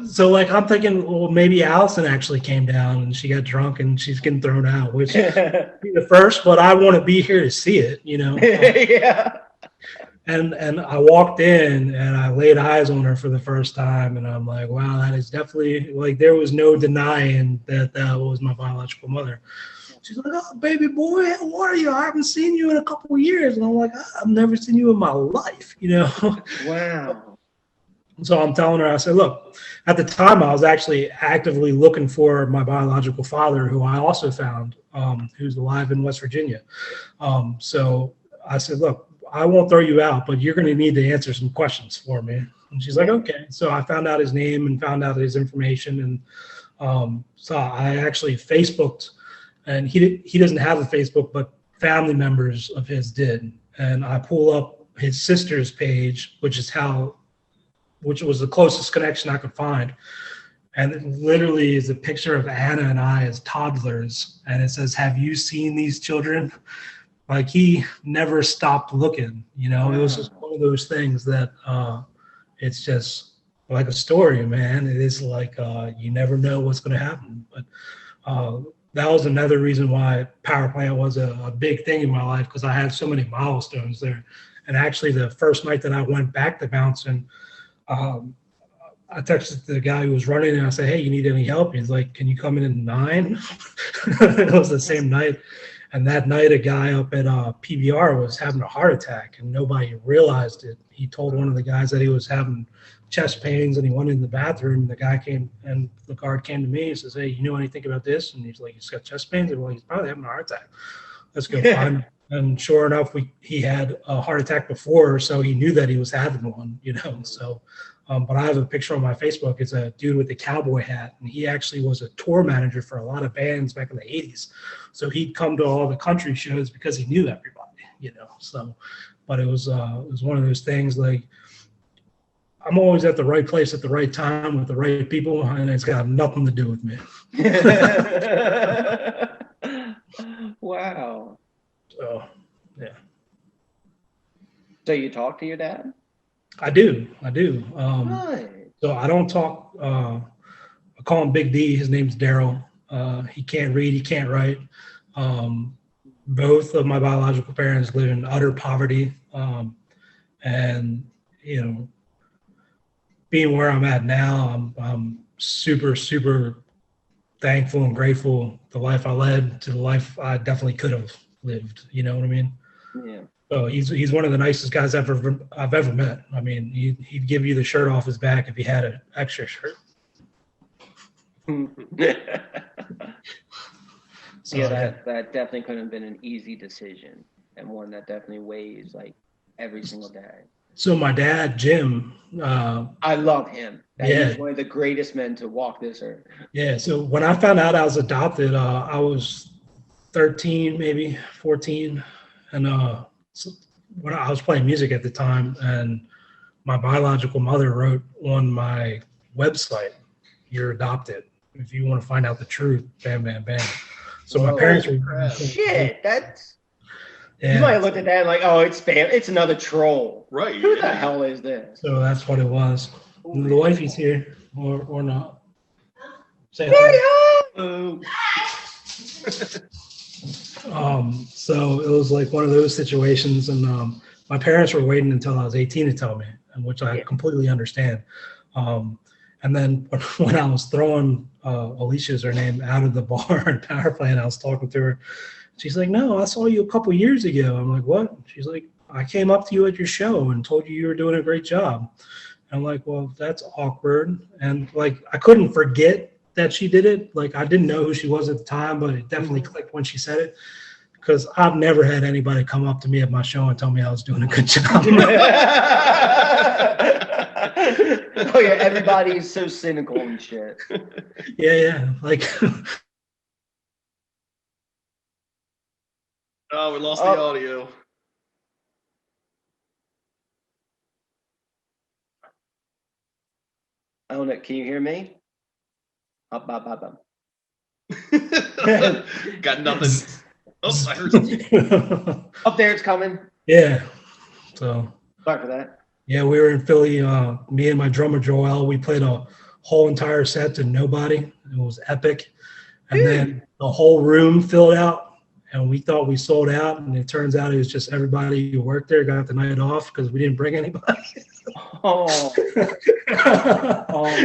So like, I'm thinking, well, maybe Allison actually came down and she got drunk and she's getting thrown out, which would be the first, but I want to be here to see it, Yeah. And I walked in and I laid eyes on her for the first time, and I'm like, wow, that is definitely, like, there was no denying that was my biological mother. She's like, oh, baby boy, how are you? I haven't seen you in a couple of years. And I'm like, I've never seen you in my life, Wow. So I'm telling her, I said, look, at the time I was actually actively looking for my biological father, who I also found, who's alive in West Virginia. So I said, look, I won't throw you out, but you're going to need to answer some questions for me. And she's like, okay. So I found out his name and found out his information. And so I actually Facebooked, and he doesn't have a Facebook, but family members of his did. And I pull up his sister's page, which was the closest connection I could find. And it literally is a picture of Anna and I as toddlers. And it says, have you seen these children? Like, he never stopped looking, you know. It was just one of those things that it's just like a story, man. It is like you never know what's going to happen. But that was another reason why Power Plant was a big thing in my life, because I had so many milestones there. And actually, the first night that I went back to bouncing, I texted the guy who was running, and I said, hey, you need any help? He's like, can you come in at 9? It was the same night. And that night, a guy up at PBR was having a heart attack, and nobody realized it. He told one of the guys that he was having chest pains, and he went in the bathroom. And the guy came, and the guard came to me and says, hey, you know anything about this? And he's like, he's got chest pains. And well, he's probably having a heart attack. Let's go find him. And sure enough, he had a heart attack before, so he knew that he was having one, you know. So, but I have a picture on my Facebook. It's a dude with a cowboy hat, and he actually was a tour manager for a lot of bands back in the 80s. So he'd come to all the country shows because he knew everybody, you know. So, but it was one of those things, like, I'm always at the right place at the right time with the right people, and it's got nothing to do with me. Wow. So, yeah. So you talk to your dad? I do. Right. So I don't talk. I call him Big D. His name's Daryl. He can't read. He can't write. Both of my biological parents live in utter poverty. And, you know, being where I'm at now, I'm super, super thankful and grateful the life I led to the life I definitely could have lived. You know what I mean? Yeah. So he's one of the nicest guys I've ever met. I mean, he'd give you the shirt off his back if he had an extra shirt. So, yeah, that definitely couldn't have been an easy decision, and one that definitely weighs like every single day. So my dad, Jim. I love him. Yeah. He's one of the greatest men to walk this earth. Yeah. So when I found out I was adopted, I was 13, maybe 14, and so when I was playing music at the time, and my biological mother wrote on my website, "You're adopted. If you want to find out the truth, bam, bam, bam." So my parents were shit. That's yeah. You might have looked at that and like, oh, it's another troll. Right. Who the hell is this? So that's what it was. And the wifey's here, or not. Say hi. So it was like one of those situations, and my parents were waiting until I was 18 to tell me, and which I completely understand. And then when I was throwing Alicia's her name out of the bar in Power Plant, I was talking to her. She's like, "No, I saw you a couple years ago." I'm like, "What?" She's like, "I came up to you at your show and told you were doing a great job." I'm like, "Well, that's awkward." And like, I couldn't forget that she did it. Like, I didn't know who she was at the time, but it definitely clicked when she said it, because I've never had anybody come up to me at my show and tell me I was doing a good job. Oh yeah, everybody is so cynical and shit. Yeah, like. Oh, we lost the audio. I don't know. Can you hear me? Up. Got nothing. Oh, I heard something. Up there, it's coming. Yeah. So. Sorry for that. Yeah, we were in Philly. Me and my drummer Joel, we played a whole entire set to nobody. It was epic. And then the whole room filled out, and we thought we sold out, and it turns out it was just everybody who worked there got the night off because we didn't bring anybody. And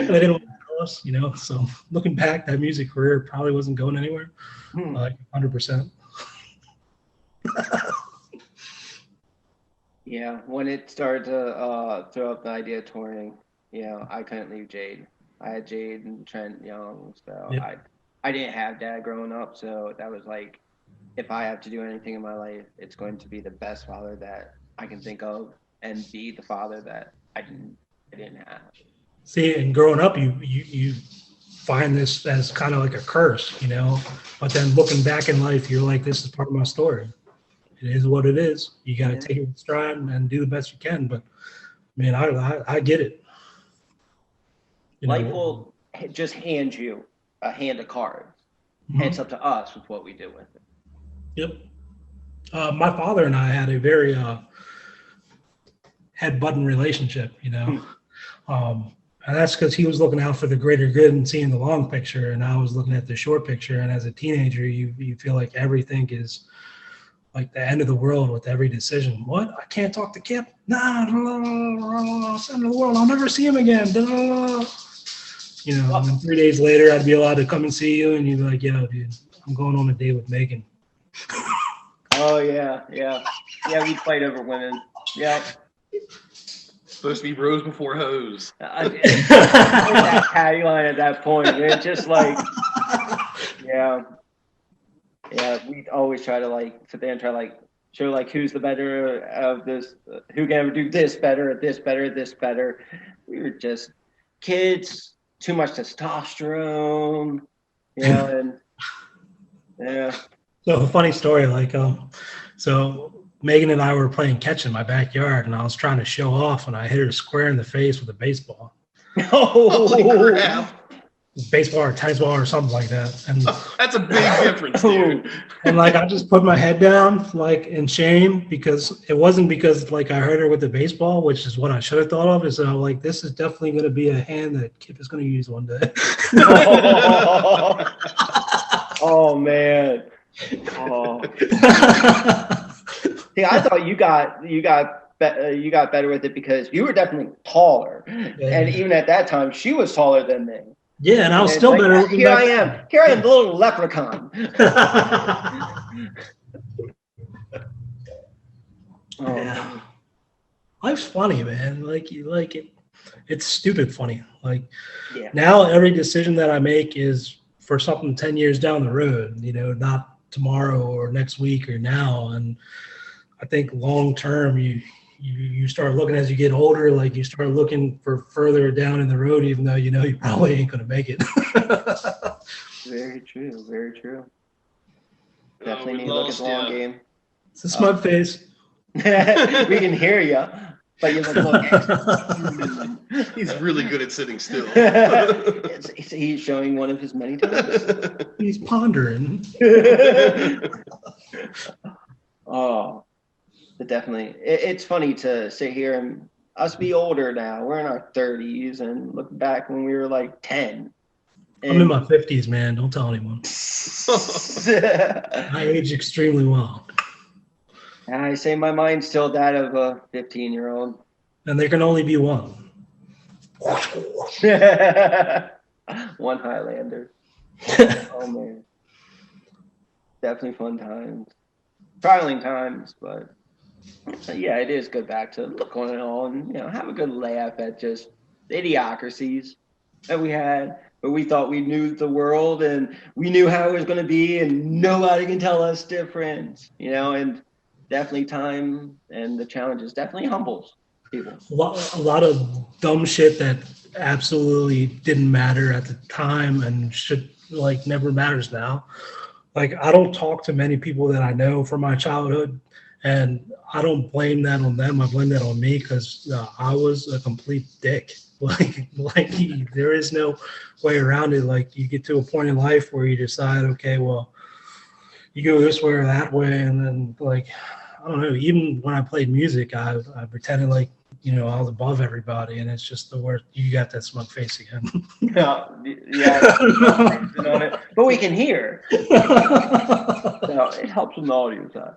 they didn't want to tell us, you know. So looking back, that music career probably wasn't going anywhere, like 100%. Yeah, when it started to throw up the idea of touring, I couldn't leave Jade. I had Jade and Trent young, so Yep. I didn't have dad growing up, so that was like, if I have to do anything in my life, it's going to be the best father that I can think of, and be the father that I didn't have. See, and growing up, you find this as kind of like a curse, But then looking back in life, you're like, this is part of my story. It is what it is. You got to take it with stride and do the best you can. But man, I get it. Life will just hand you a hand of cards, and it's up to us with what we do with it. Yep. My father and I had a very head button relationship, and that's because he was looking out for the greater good and seeing the long picture, and I was looking at the short picture. And as a teenager, you feel like everything is like the end of the world with every decision. What? I can't talk to Kip? Nah, it's the end of the world. I'll never see him again. And then 3 days later, I'd be allowed to come and see you, and you'd be like, yo, dude, I'm going on a date with Megan. Oh, yeah. We fight over women. Yeah. Supposed to be bros before hoes. That tagline at that point, it's just like, yeah. We always try to like sit there and try to like show like who's the better of this, who can do this better, this better, this better. We were just kids, too much testosterone, and yeah. So a funny story, so Megan and I were playing catch in my backyard, and I was trying to show off, and I hit her square in the face with a baseball. Holy crap. Baseball or tennis ball or something like that. And that's a big difference, dude. And I just put my head down in shame, because it wasn't because I hurt her with the baseball, which is what I should have thought of. Is this is definitely going to be a hand that Kip is going to use one day. Oh man. Oh. See, I thought you got better with it because you were definitely taller, and even at that time, she was taller than me. Yeah, and I was still better. Here I am, the little leprechaun. Yeah. Life's funny, man. It's stupid funny. Now every decision that I make is for something 10 years down the road, not tomorrow or next week or now. And I think long term, you start looking as you get older, you start looking for further down in the road, even though you probably ain't going to make it. Very true. Very true. Definitely need to look at the long game. It's a smug face. We can hear you, but you look. He's really good at sitting still. He's showing one of his many times. He's pondering. Oh. But definitely, it's funny to sit here and us be older now. We're in our 30s and look back when we were 10. I'm in my 50s, man. Don't tell anyone. I age extremely well. And I say my mind's still that of a 15-year-old. And there can only be one. One Highlander. Oh, man. Definitely fun times. Trialing times, but yeah, it is good back to look on it all and have a good laugh at just the idiocracies that we had, but we thought we knew the world and we knew how it was going to be, and nobody can tell us different, and definitely time and the challenges definitely humbles people. A lot of dumb shit that absolutely didn't matter at the time and should never matters now. I don't talk to many people that I know from my childhood, and I don't blame that on them. I blame that on me because I was a complete dick. There is no way around it. You get to a point in life where you decide, okay, well, you go this way or that way, and then I don't know. Even when I played music, I pretended I was above everybody, and it's just the worst. You got that smug face again. Yeah. But we can hear. So it helps with the audio side.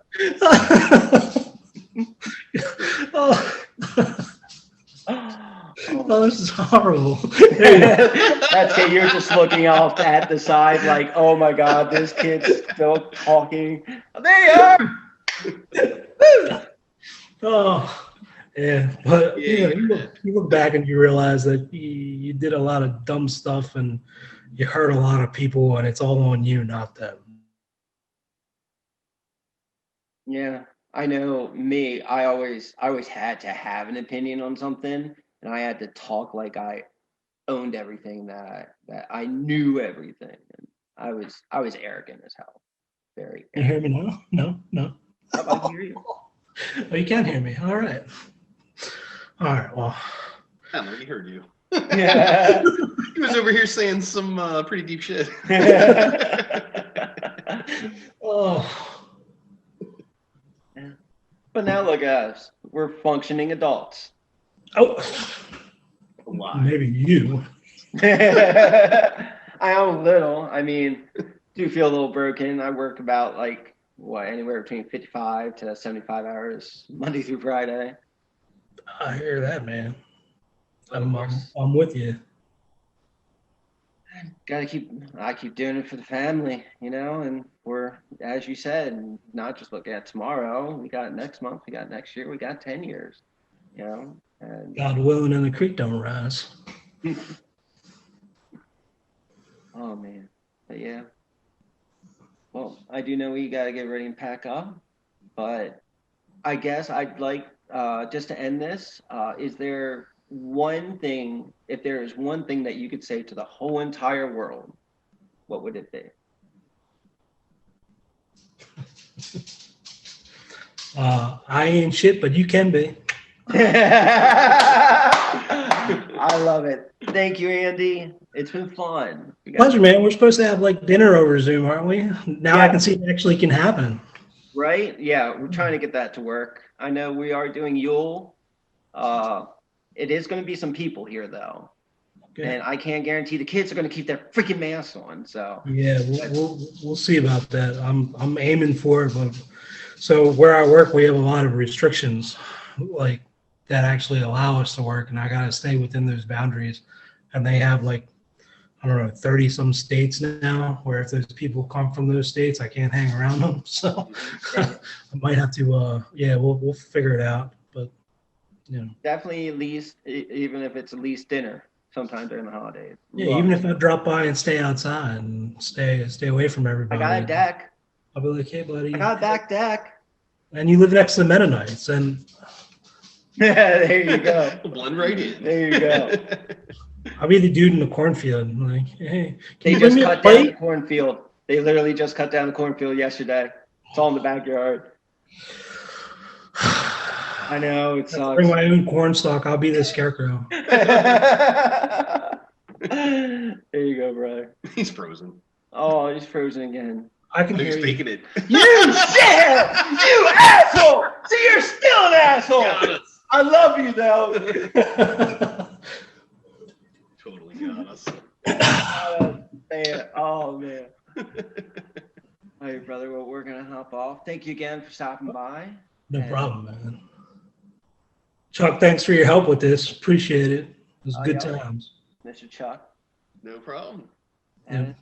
Oh, this is horrible. That's it. You're just looking off at the side oh my God, this kid's still talking. There you are. Oh, Yeah, but Yeah, you look back and you realize that you did a lot of dumb stuff and you hurt a lot of people, and it's all on you, not them. Yeah, I know me. I always had to have an opinion on something, and I had to talk like I owned everything, that I knew everything. And I was arrogant as hell. Very You hear arrogant. me now? No, no. I can hear you. Oh, you can hear me. All right. All right. Well, I already heard you. Yeah. He was over here saying some pretty deep shit. oh, But now look at us. We're functioning adults. oh, Why? maybe you. I am a little. I mean, do feel a little broken. I work about anywhere between 55 to 75 hours Monday through Friday. I hear that, man. Of course. I'm with you. I keep doing it for the family, and we're, as you said, not just looking at tomorrow. We got next month, we got next year, we got 10 years, and God willing, and the creek don't rise. oh man, but yeah. Well, I do know we got to get ready and pack up, but I guess I'd like just to end this. Is there one thing, if there is one thing that you could say to the whole entire world, what would it be? I ain't shit, but you can be. I love it. Thank you, Andy. It's been fun. Pleasure, man. We're supposed to have like dinner over Zoom, aren't we? Now I Yeah. can see it actually can happen. Right? Yeah, we're trying to get that to work. I know we are doing Yule. It is going to be some people here, though. Okay. And I can't guarantee the kids are going to keep their freaking masks on. So Yeah, we'll see about that. I'm aiming for it, but so where I work, we have a lot of restrictions, like that actually allow us to work, and I gotta stay within those boundaries. And they have like, I don't know, 30 some states now, where if those people come from those states, I can't hang around them. So I might have to. Yeah, we'll figure it out. But definitely at least, even if it's at least dinner sometime during the holidays. yeah, even if I drop by and stay outside and stay away from I everybody, got a deck. I'll be like, hey, buddy. I got a back deck. And you live next to the Mennonites, and There you go. Blend right in. There you go. I'll be the dude in the cornfield. I'm like, hey, They can you just bring me a cut down the plate? cornfield. They literally just cut down the cornfield yesterday. It's all in the backyard. I know, it sucks. Bring my own corn stalk. I'll be the scarecrow. There you go, brother. He's frozen. Oh, he's frozen again. I can He's hear you. faking it. You shit! You asshole! So you're still an asshole! Got us. I love you, though. Totally got us. Oh, man. All right, brother. Well, we're going to hop off. Thank you again for stopping by. No problem, man. Chuck, thanks for your help with this. Appreciate it. It was Oh, good yeah. times. Mr. Chuck. No problem. And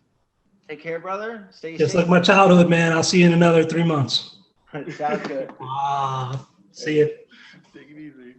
take care, brother. Stay Just safe. like my childhood, man. I'll see you in another 3 months. Sounds good. See you. Take it easy.